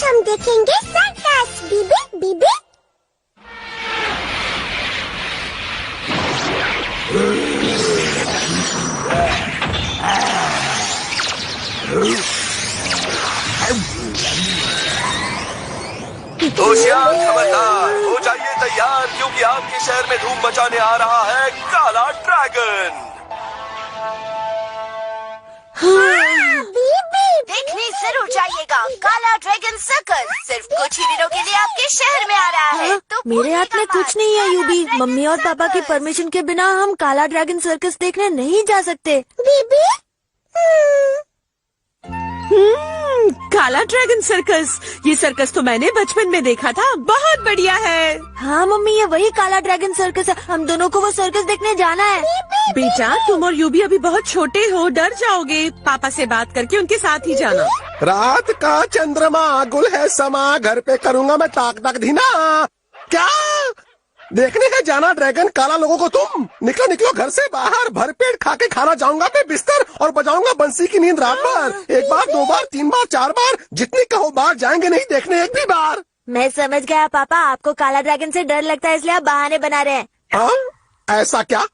आज हम देखेंगे सर्कस। बीबी बीबी। होशियार, खबरदार, हो जाइए तैयार क्योंकि आपके शहर में धूम मचाने आ रहा है काला ड्रैगन। देखने जरूर जाइएगा, काला ड्रैगन सर्कस सिर्फ कुछ ही दिनों के लिए आपके शहर में आ रहा है। तो मेरे हाथ में कुछ नहीं है यूबी। मम्मी और पापा की परमिशन के बिना हम काला ड्रैगन सर्कस देखने नहीं जा सकते। बीबी काला ड्रैगन सर्कस, ये सर्कस तो मैंने बचपन में देखा था, बहुत बढ़िया है। हाँ मम्मी, ये वही काला ड्रैगन सर्कस है। हम दोनों को वो सर्कस देखने जाना है। बेटा, तुम और यूबी अभी बहुत छोटे हो, डर जाओगे। पापा से बात करके उनके साथ ही जाना। रात का चंद्रमा गुल है समा, घर पे करूंगा मैं ताक ताक धीना। क्या देखने का जाना ड्रैगन काला लोगों को? तुम निकलो निकलो घर से बाहर, भर पेट खा के खाना जाऊंगा मैं बिस्तर और बजाऊंगा बंसी की नींद रात भर। 1 बार 2 बार 3 बार 4 बार, जितनी कहो बार जाएंगे नहीं देखने एक भी बार। मैं समझ गया पापा, आपको काला ड्रैगन से डर लगता है इसलिए आप बहाने बना रहे हैं। हाँ ऐसा क्या?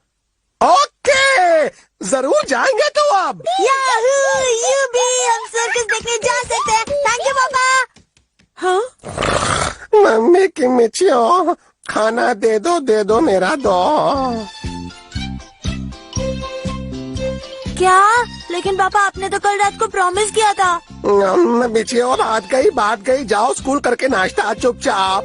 ओके, जरूर जाएंगे तो अब। याहू, यूबी, हम सर्कस देखने जा सकते हैं। थैंक यू पापा। हाँ, मम्मी की मिचियो, खाना दे दो मेरा दो। क्या? लेकिन पापा, आपने तो कल रात को प्रॉमिस किया था। मिचियो, बात गई, जाओ स्कूल करके नाश्ता चुपचाप।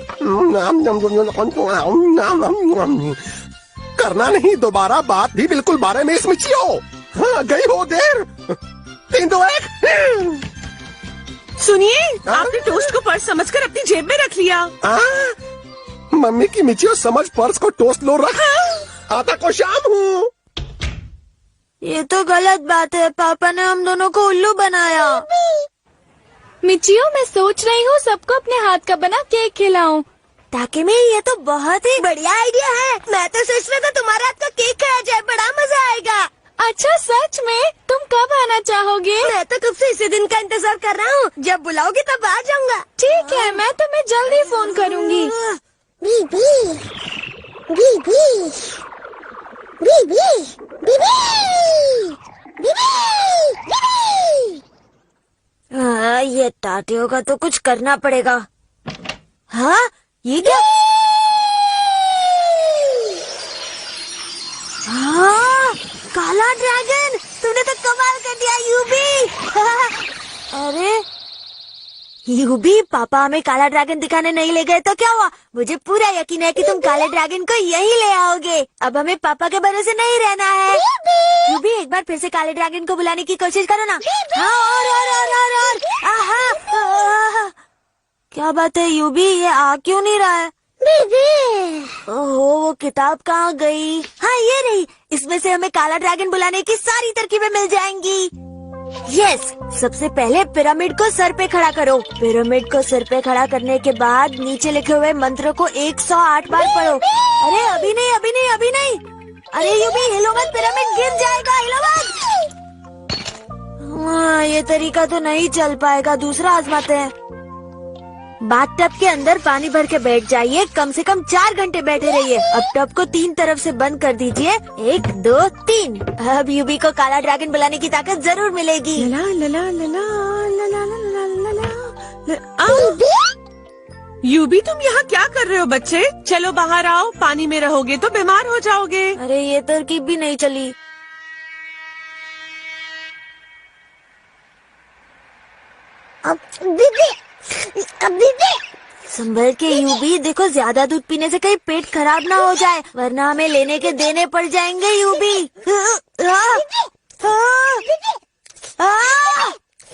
करना नहीं दोबारा बात भी बिल्कुल बारे में इस मिचियो। हाँ, गई हो देर। 3 2 1। सुनिए, आपने टोस्ट को पर्स समझकर अपनी जेब में रख लिया। मम्मी की मिचियो, समझ पर्स को टोस्ट लो रख। आता को शाम हूँ। ये तो गलत बात है। पापा ने हम दोनों को उल्लू बनाया। मिचियो, मैं सोच रही हूँ सबको अपने हाथ का बना केक खिलाऊं। ताकि मैं, ये तो बहुत ही बढ़िया आइडिया है। मैं तो सोच रहा था तुम्हारे हाथ का केक खाया जाए, बड़ा मजा आएगा। अच्छा, सच में? तुम कब आना चाहोगे? मैं तो कब से इसी दिन का इंतजार कर रहा हूँ। जब बुलाओगे तब आ जाऊंगा। ठीक है, मैं तुम्हें जल्दी फोन करूँगी। बीबी बीबी बीबी बीबी बीबी। हाँ, ये टाटियों का तो कुछ करना पड़ेगा। हाँ, ये क्या? हाँ, काला ड्रैगन, तूने तो कमाल कर दिया यूबी। अरे यूबी, पापा हमें काला ड्रैगन दिखाने नहीं ले गए तो क्या हुआ? मुझे पूरा यकीन है कि तुम काले ड्रैगन को यहीं ले आओगे। अब हमें पापा के भरोसे नहीं रहना है। यूबी, एक बार फिर से काले ड्रैगन को बुलाने की कोशिश करो ना। हाँ, और। आहा, क्या बात है यूबी, ये आ क्यों नहीं रहा है? ओहो, वो किताब कहाँ गई? हाँ, ये रही। इसमें से हमें काला ड्रैगन बुलाने की सारी तरकीबें मिल जाएंगी। यस, सबसे पहले पिरामिड को सर पे खड़ा करो। पिरामिड को सर पे खड़ा करने के बाद नीचे लिखे हुए मंत्र को 108 बार पढ़ो। अरे अभी नहीं। अरे यूबी, हिलो मत, पिरामिड गिर जाएगा, हिलो मत। हाँ, ये तरीका तो नहीं चल पाएगा, दूसरा आजमाते हैं। बाथटब के अंदर पानी भर के बैठ जाइए, कम से कम 4 घंटे बैठे रहिए। अब टब को 3 तरफ से बंद कर दीजिए। 1 2 3। अब यूबी को काला ड्रैगन बुलाने की ताकत जरूर मिलेगी। लला लला लला लला लला लला। यूबी, तुम यहाँ क्या कर रहे हो बच्चे? चलो बाहर आओ, पानी में रहोगे तो बीमार हो जाओगे। अरे ये तरकीब भी नहीं चली। संभल के यूबी, देखो ज्यादा दूध पीने से कहीं पेट खराब ना हो जाए, वरना हमें लेने के देने पड़ जाएंगे यूबी।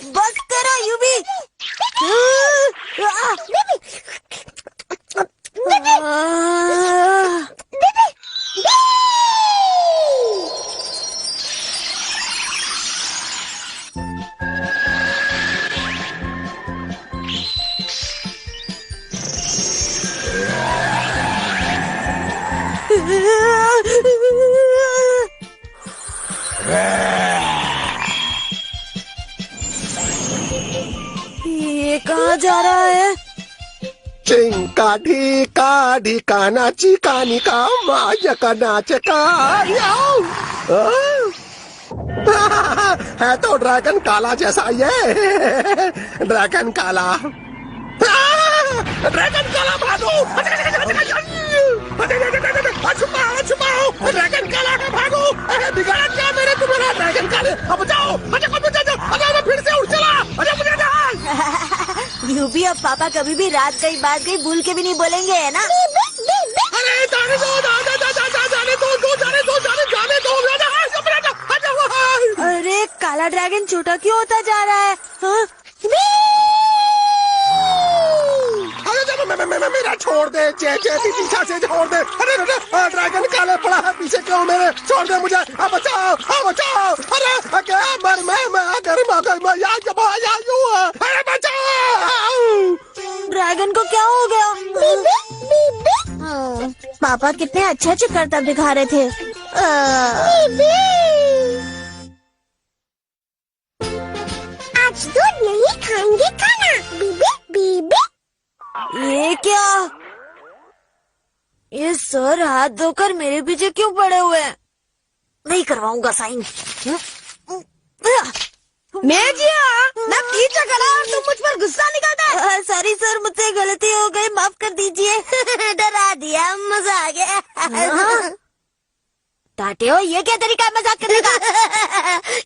बस करो यूबी। ये कहाँ जा रहा है? चिंका ढीका ढीका नाची कानी का माया का नाच का याओ। है तो ड्रैगन काला जैसा ये। ड्रैगन काला, ड्रैगन काला भागो, छुपाओ छुपाओ, ड्रैगन काला का भागो। बिगाड़ा क्या मेरे तुम्हारा ड्रैगन काले? अब जाओ, मैं फिर से उड़ चला। मुझे यूबी और पापा कभी भी रात गई बात गई भूल के भी नहीं बोलेंगे, है ना? अरे जाने दो। अरे काला ड्रैगन छोटा क्यों होता जा रहा है? हाँ? अरे मेरा छोड़ दे, चे पीछा से छोड़ दे। अरे ड्रैगन काले पड़ा है पीछे, क्यों मेरे? छोड़ दे मुझे, बचाओ। अरे क्या मैं अगर अरे बचाओ। ड्रैगन को क्या हो गया? पापा कितने अच्छे अच्छे करतब दिखा रहे थे। आज दूध नहीं खाएंगे खाना। बीबी बीबी। ये क्या? ये सर हाथ धोकर मेरे पीछे क्यों पड़े हुए हैं? नहीं करवाऊंगा साइन। मैं पीछे खड़ा और तुम मुझ पर गुस्सा निकालता है। सॉरी सर, मुझसे गलती हो गई, माफ कर दीजिए। डरा दिया, मजा आ गया। टाटे हो, ये क्या तरीका है मजाक करने का?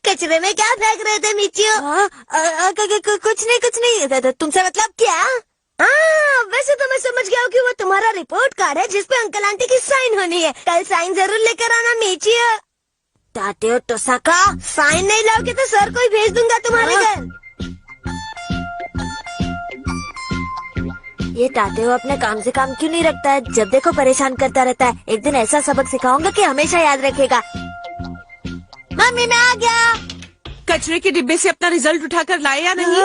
कचरे में क्या फेंक रहे थे मिचियो? कुछ नहीं। तुमसे मतलब क्या? वैसे तो मैं समझ गया हूँ कि वो तुम्हारा रिपोर्ट कार्ड है जिसपे अंकल आंटी की साइन होनी है। कल साइन जरूर लेकर आना मिचियो। टाटे टोसाका, साइन नहीं लाओगे तो सर को ही भेज दूंगा तुम्हारे घर। ये टाटे अपने काम से काम क्यों नहीं रखता है? जब देखो परेशान करता रहता है। एक दिन ऐसा सबक सिखाऊंगा कि हमेशा याद रखेगा। मम्मी मैं आ गया। कचरे के डिब्बे से अपना रिजल्ट उठाकर लाए या नहीं?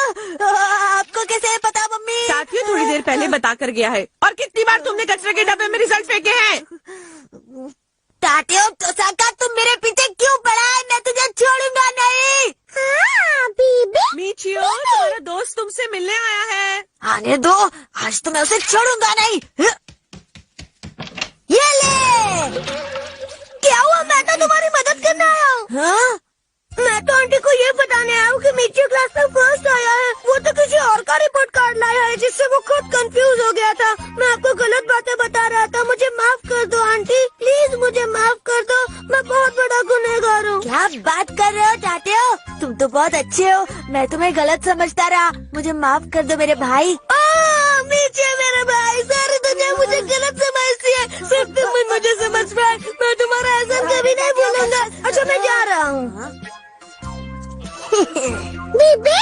आपको कैसे पता मम्मी? साथियों थोड़ी देर पहले बता कर गया है। और कितनी बार तुमने कचरे के डब्बे में रिजल्ट फेंके हैं? टाटियो टोसाका, तुम मेरे पीछे क्यों पड़ा है? मैं तुझे छोड़ूंगा नहीं। मिचियो, तुम्हारा दोस्त तुमसे मिलने आया है। आने दो, आज तो मैं उसे छोड़ूंगा नहीं। ये ले। क्या हुआ? मैं तो तुम्हारी मदद करने आया हूँ। मैं तो आंटी को ये बताने आया हूँ कि मिचियो क्लास में फर्स्ट आया है। वो तो किसी और का रिपोर्ट कार्ड लाया है जिससे वो खुद कंफ्यूज हो गया था। मैं आपको गलत बातें बता रहा था। मुझे माफ कर दो आंटी, प्लीज मुझे माफ कर दो। मैं बहुत बड़ा गुनहगार हूँ। क्या बात कर रहे हो टाटियो? तुम तो बहुत अच्छे हो। मैं तुम्हें गलत समझता रहा। मुझे माफ कर दो मेरे भाई। मिचियो मेरे भाई, सारी दुनिया मुझे गलत समझती है, सिर्फ तुम मुझे समझ पाए। मैं तुम्हारा एहसान कभी नहीं भूलूंगा। अच्छा मैं जा रहा हूँ। बीबी।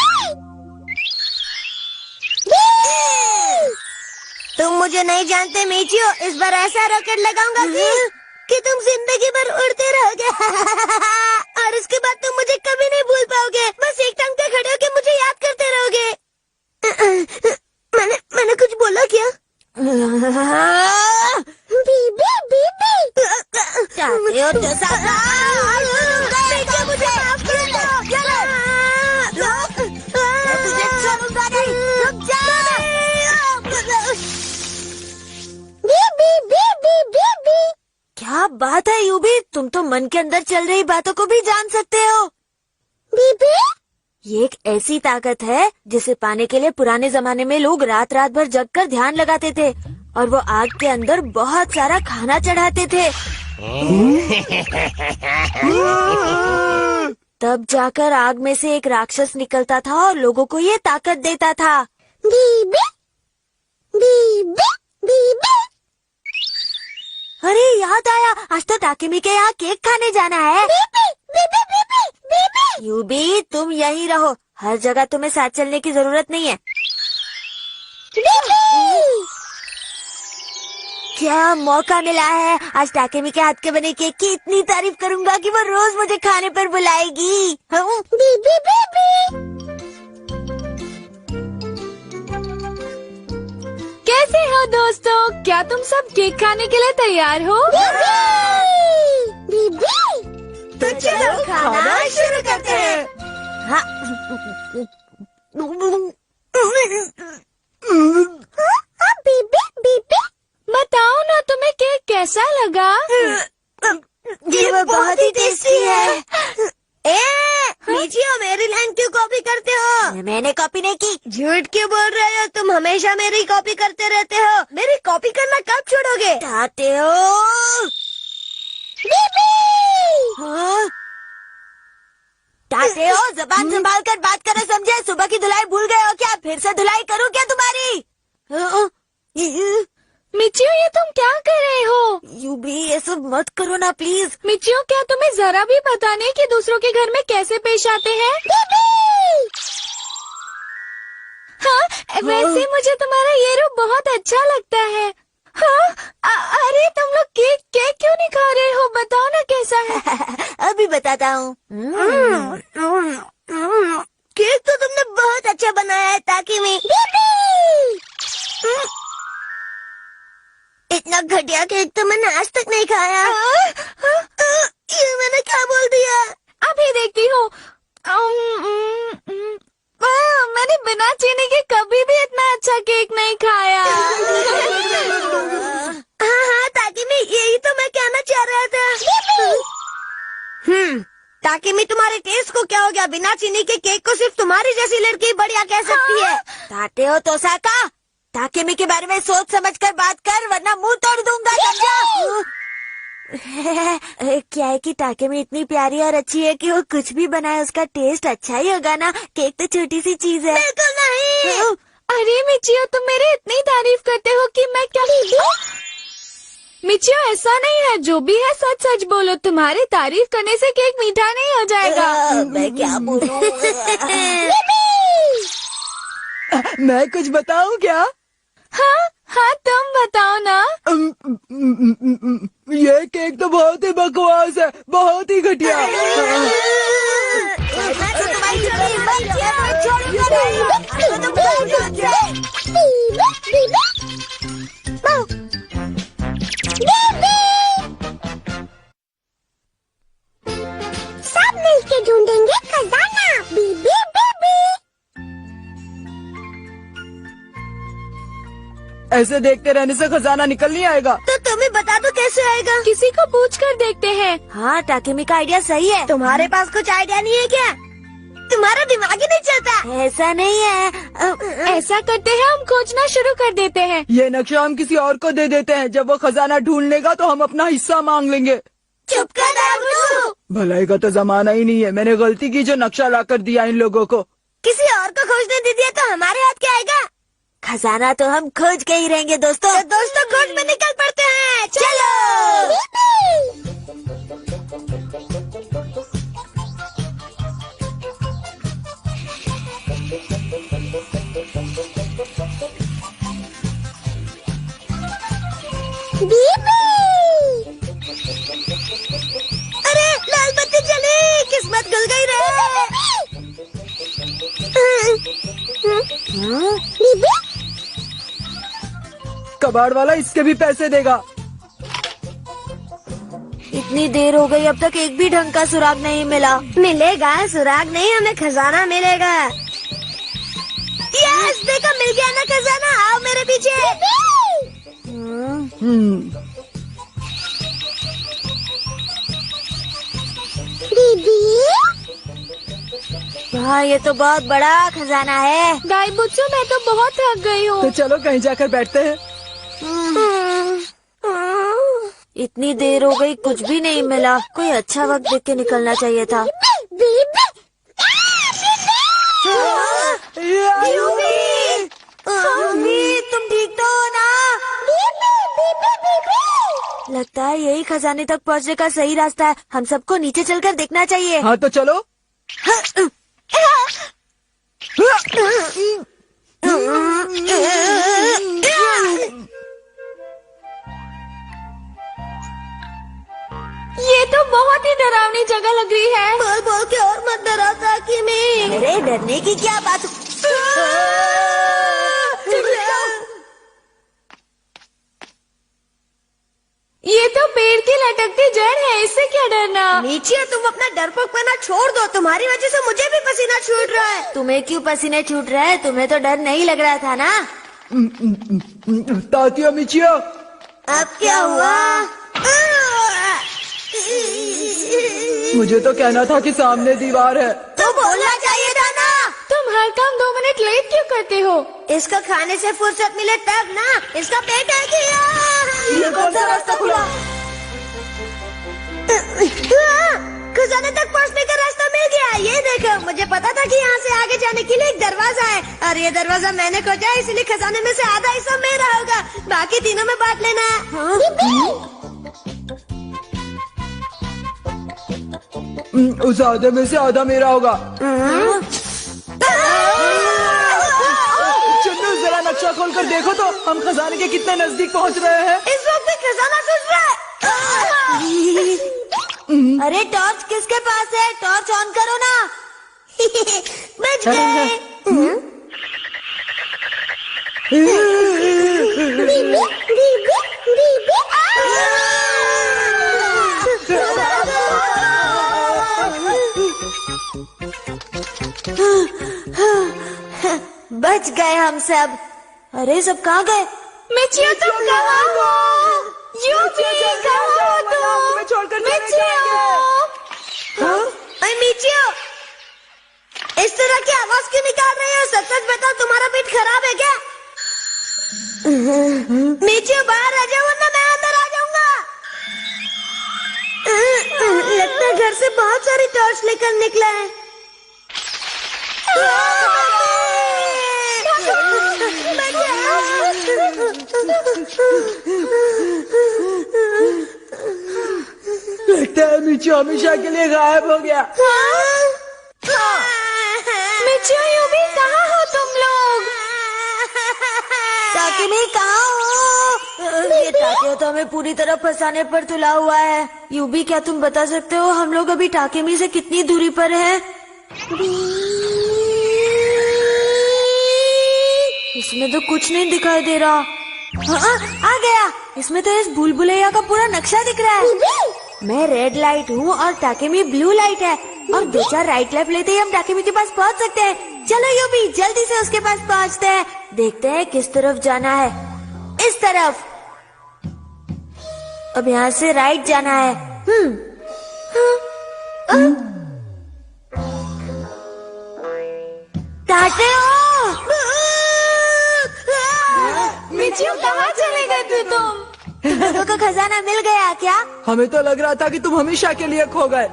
तुम मुझे नहीं जानते मिचियो, इस बार ऐसा रॉकेट लगाऊंगा कि तुम जिंदगी भर उड़ते रहोगे। और इसके बाद तुम मुझे कभी नहीं भूल पाओगे। बस एक टांग पे खड़े होके मुझे याद करते रहोगे। मैंने कुछ बोला क्या? बीबी बीबी। मुझे माफ कर दो। मैं तुझे छोड़ूंगा नहीं। रुक जा। बीबी बीबी बीबी। क्या बात है यूबी, तुम तो मन के अंदर चल रही बातों को भी जान सकते हो। बीबी। ये एक ऐसी ताकत है जिसे पाने के लिए पुराने जमाने में लोग रात रात भर जग कर ध्यान लगाते थे और वो आग के अंदर बहुत सारा खाना चढ़ाते थे। तब जाकर आग में से एक राक्षस निकलता था और लोगों को ये ताकत देता था। बीबी बीबी बीबी। अरे याद आया, आज तो टाकिमी के यहाँ केक खाने जाना है। बीबी बीबी बीबी बीबी। यूबी तुम यहीं रहो, हर जगह तुम्हें साथ चलने की जरूरत नहीं है। बीबी। क्या मौका मिला है, आज टाकेमी के हाथ के बने केक की इतनी तारीफ करूंगा कि वो रोज मुझे खाने पर बुलाएगी। बीबी बीबी। कैसे हो दोस्तों? क्या तुम सब केक खाने के लिए तैयार हो? बीबी। तो चलो खाना शुरू करते हैं। हाँ। बीबी बीबी बताओ ना तुम्हें केक कैसा लगा? ये बहुत ही टेस्टी है। लीजिए, मेरी लाइन क्यों कॉपी करते हो? मैंने कॉपी नहीं की। झूठ क्यों बोल रहे हो? तुम हमेशा मेरी कॉपी करते रहते हो। मेरी कॉपी करना कब छोड़ोगे? चाहते हो? हाँ? चाहते हो? जबान संभाल कर बात करो, समझे? सुबह की धुलाई भूल गए हो क्या? फिर से धुलाई करूं क्या तुम्हारी? मिचियो, ये तुम क्या कर रहे हो? यूबी, ये सब मत करो ना प्लीज। मिचियो, क्या तुम्हें जरा भी पता नहीं कि दूसरों के घर में कैसे पेश आते हैं? हाँ, वैसे मुझे तुम्हारा ये रूप बहुत अच्छा लगता है। हाँ, अरे तुम लोग केक केक क्यों नहीं खा रहे हो? बताओ ना कैसा है। अभी बताता हूँ। केक तो तुमने बहुत अच्छा बनाया है ताकि मैं इतना घटिया केक तो मैंने आज तक नहीं खाया। ये मैंने क्या बोल दिया? अभी देखती हूँ। मैंने बिना चीनी के कभी भी इतना अच्छा केक नहीं खाया। हाँ, ताकि मैं यही तो मैं कहना चाह रहा था। ताकि मैं तुम्हारे टेस्ट को क्या हो गया? बिना चीनी के केक को सिर्फ तुम्हारी जैसी लड़की बढ़िया कह सकती है। चाहते हो तो साका? ताकेमी के बारे में सोच समझ कर बात कर, वरना मुंह तोड़ दूंगा, समझा? क्या है कि ताकेमी इतनी प्यारी और अच्छी है कि वो कुछ भी बनाए उसका टेस्ट अच्छा ही होगा ना। केक तो छोटी सी चीज है। बिल्कुल नहीं। अरे मिचियो, तुम मेरी इतनी तारीफ करते हो कि मैं क्या? मिचियो, ऐसा नहीं है। जो भी है सच सच बोलो। तुम्हारी तारीफ करने से केक मीठा नहीं हो जाएगा। मैं क्या बोलूं? मैं कुछ बताऊं क्या? हाँ हाँ, तुम बताओ ना। ये केक तो बहुत ही बकवास है, बहुत ही घटिया। सब मिलके ढूंढेंगे खजाना। बीबी बीबी ऐसे देखते रहने से खजाना निकल नहीं आएगा। तो तुम्हें बता दो कैसे आएगा? किसी को पूछ कर देखते हैं। हाँ, ताकेमी का आइडिया सही है। तुम्हारे पास कुछ आइडिया नहीं है क्या? तुम्हारा दिमाग ही नहीं चलता। ऐसा नहीं है। ऐसा करते हैं, हम खोजना शुरू कर देते हैं। ये नक्शा हम किसी और को दे देते हैं। जब वो खजाना ढूंढ लेगा तो हम अपना हिस्सा मांग लेंगे। चुप कर दागू। भलाई का तो जमाना ही नहीं है। मैंने गलती की जो नक्शा लाकर दिया इन लोगों को। किसी और को खोजने दे दिया तो हमारे हाथ क्या आएगा? खजाना तो हम खोज के ही रहेंगे दोस्तों। तो दोस्तों खोज में निकल पड़ते हैं। चलो। बीबी अरे लाल बत्ती जली, किस्मत खुल गई रे। बीबी कबाड़ वाला इसके भी पैसे देगा। इतनी देर हो गई, अब तक एक भी ढंग का सुराग नहीं मिला। मिलेगा सुराग नहीं, हमें खजाना मिलेगा। यस, देखो मिल गया ना खजाना। आओ मेरे पीछे। बीबी हाँ, ये तो बहुत बड़ा खजाना है। दाईबुत्सु, मैं तो बहुत थक गई हूँ। तो चलो कहीं जाकर बैठते हैं। इतनी देर हो गई, कुछ भी नहीं मिला। कोई अच्छा वक्त देख के निकलना चाहिए था। बीबी तुम ठीक तो हो ना? लगता है यही खजाने तक पहुँचने का सही रास्ता है। हम सबको नीचे चलकर देखना चाहिए। हाँ तो चलो। ये तो बहुत ही डरावनी जगह लग रही है। बोल बोल के और मत डरा ताकि मैं। अरे डरने की क्या बात? ये तो पेड़ की लटकती जड़ है, इससे क्या डरना। नीचे तुम अपना डरपोकपना छोड़ दो, तुम्हारी वजह से मुझे भी पसीना छूट रहा है। तुम्हें क्यों पसीने छूट रहे हैं? तुम्हें तो डर नहीं लग रहा था ना? तातिया मिचिया, अब क्या हुआ? मुझे तो कहना था कि सामने दीवार है। तो बोलना चाहिए था ना। तुम हर काम 2 मिनट लेट क्यों करते हो? इसका खाने से फुर्सत मिले तब ना। इसका पेट है कि ये कौन सा रास्ता खुला? खजाने तक पहुंचने का रास्ता मिल गया। ये देखो, मुझे पता था कि यहाँ से आगे जाने के लिए एक दरवाजा है और ये दरवाजा मैंने खोजा, इसलिए खजाने में से आधा हिस्सा मेरा होगा, बाकी तीनों में बांट लेना। उस आधे में से आधा मेरा होगा। चंदू, जरा नक्शा खोल कर देखो तो हम खजाने के कितने नजदीक पहुंच रहे हैं। इस वक्त भी खजाना खुल रहा है। अरे टॉर्च किसके पास है? टॉर्च ऑन करो ना। बच गए। बच गए हम सब। अरे सब कहाँ गए? मिचियो तुम कहाँ हो? यूबी कहाँ हो तुम? छोड़कर मिचियो, इस तरह की आवाज क्यों निकाल रहे हो? सच सच बताओ, तुम्हारा पेट खराब है क्या? मिचियो बाहर आ जाओ वरना मैं अंदर आ जाऊंगा। लगता है घर से बहुत सारी टॉर्च लेकर निकला है। लगता है मिचियो हमेशा के लिए गायब हो गया। मिचियो, यूबी कहाँ हो तुम लोग? टाके कहाँ हो? ये टाके तो हमें पूरी तरह फंसाने पर तुला हुआ है। यूबी, क्या तुम बता सकते हो हम लोग अभी टाकेमी से कितनी दूरी पर हैं? इसमें तो कुछ नहीं दिखाई दे रहा। हाँ, आ गया। इसमें तो इस भूल भुलैया का पूरा नक्शा दिख रहा है। मैं रेड लाइट हूँ और टाकेमी ब्लू लाइट है, और 2-4 राइट लेफ्ट लेते ही हम टाकेमी के पास पहुँच सकते हैं। चलो यूबी, जल्दी से उसके पास पहुँचते हैं। देखते हैं किस तरफ जाना है। इस तरफ। अब यहाँ से राइट जाना है। टाटे हो? मिचियो कहाँ चले गए थे तुम? तुम को खजाना मिल गया क्या? हमें तो लग रहा था कि तुम हमेशा के लिए खो गए।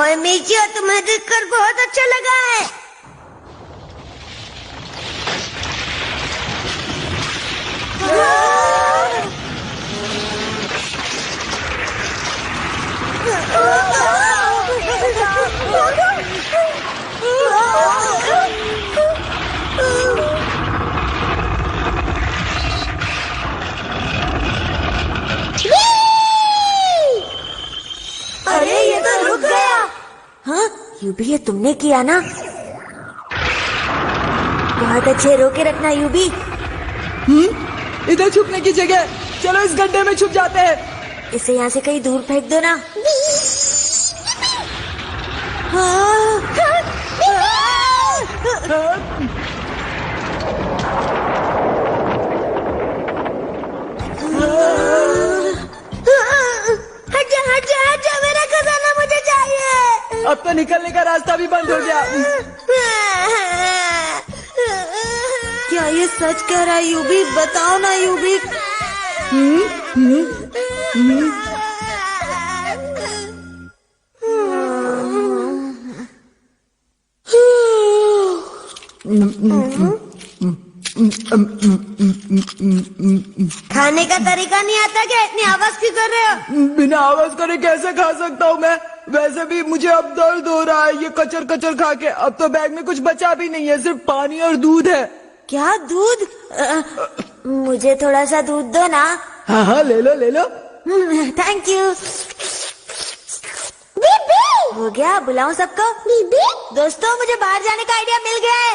ओए मिचियो, तुम्हें देखकर बहुत अच्छा लगा है। अरे ये तो रुक गया। हाँ, यूबी, ये तुमने किया ना? बहुत अच्छे, रोके रखना यूबी। इधर छुपने की जगह, चलो इस गड्ढे में छुप जाते हैं। इसे यहाँ से कहीं दूर फेंक दो ना। हाँ। हट जा, मेरा खजाना मुझे चाहिए। अब तो निकलने का रास्ता भी बंद हो गया। क्या ये सच कह रहा है यूबी? बताओ ना यूबी। खाने का तरीका नहीं आता क्या? इतनी आवाज क्यों कर रहे हो? बिना आवाज करे कैसे खा सकता हूँ मैं? वैसे भी मुझे अब दर्द हो रहा है ये कचर कचर खा के। अब तो बैग में कुछ बचा भी नहीं है, सिर्फ पानी और दूध है। क्या दूध? मुझे थोड़ा सा दूध दो ना। हाँ हाँ, ले लो ले लो। Thank you. हो गया, बुलाऊं सबको? दोस्तों, मुझे बाहर जाने का आइडिया मिल गया है।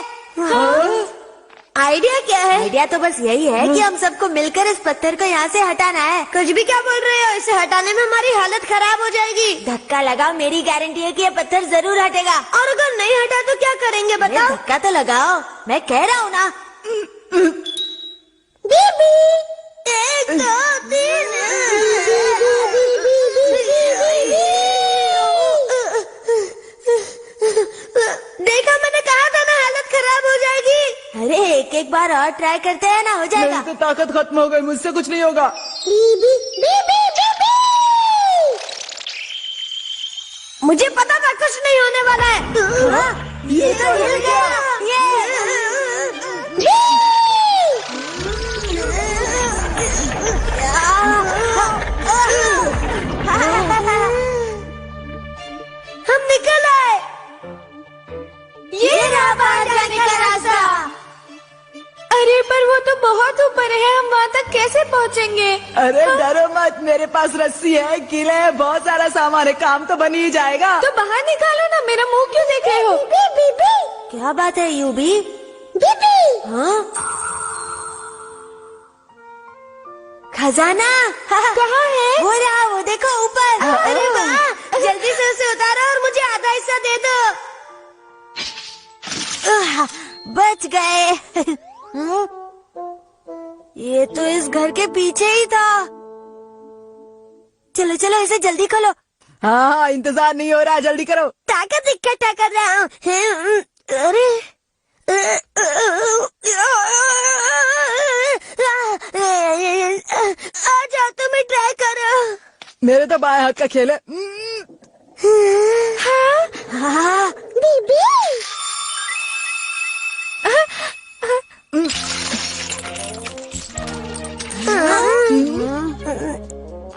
आइडिया क्या है? आइडिया तो बस यही है कि हम सबको मिलकर इस पत्थर को यहाँ से हटाना है। कुछ भी क्या बोल रहे हो? इसे हटाने में हमारी हालत खराब हो जाएगी। धक्का लगाओ, मेरी गारंटी है कि ये पत्थर जरूर हटेगा। और अगर नहीं हटा तो क्या करेंगे बताओ? धक्का तो लगाओ, मैं कह रहा हूँ ना। बीबी 1 2 3 देखा, मैंने कहा था ना हालत खराब हो जाएगी। अरे एक बार और ट्राई करते हैं ना, हो जाएगा। मेरी तो ताकत खत्म हो गई, मुझसे कुछ नहीं होगा। बीबी बीबी बीबी मुझे पता था कुछ नहीं होने वाला है। ये तो हिल गया। हम निकल आए। ये रहा बाहर जाने का रास्ता। अरे पर वो तो बहुत ऊपर है, हम वहाँ तक कैसे पहुँचेंगे? अरे डरो मत, मेरे पास रस्सी है, कीले है, बहुत सारा सामान है, काम तो बन ही जाएगा। तो बाहर निकालो ना, मेरा मुंह क्यों देख रहे हो? बीबी क्या बात है यूबी? बीबी हाँ, खजाना कहाँ है? वो रहा, वो देखो ऊपर। अरे वाह, जल्दी से उसे उतारो और मुझे आधा हिस्सा दे दो। बच गए। ये तो इस घर के पीछे ही था। चलो चलो, इसे जल्दी खोलो। हाँ, इंतजार नहीं हो रहा, जल्दी करो। ताकत इकट्ठा कर रहा हूँ। अरे आ जाओ, तुम्हें ट्राई करो। मेरे तो बाएं हाथ का खेल है। हाँ, बीबी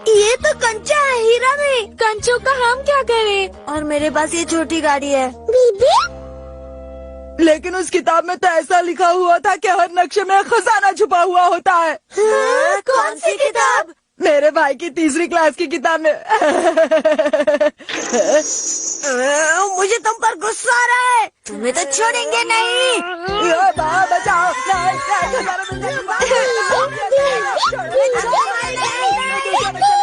ये तो कंचा है, हीरा नहीं। कंचों का हम क्या करें? और मेरे पास ये छोटी गाड़ी है। बीबी लेकिन उस किताब में तो ऐसा लिखा हुआ था कि हर नक्शे में खजाना छुपा हुआ होता है। हाँ, कौन सी किताब? मेरे भाई की 3री क्लास की किताब में। मुझे तुम पर गुस्सा आ रहा है। तुम्हें तो छोड़ेंगे नहीं। बचाओ। बीबी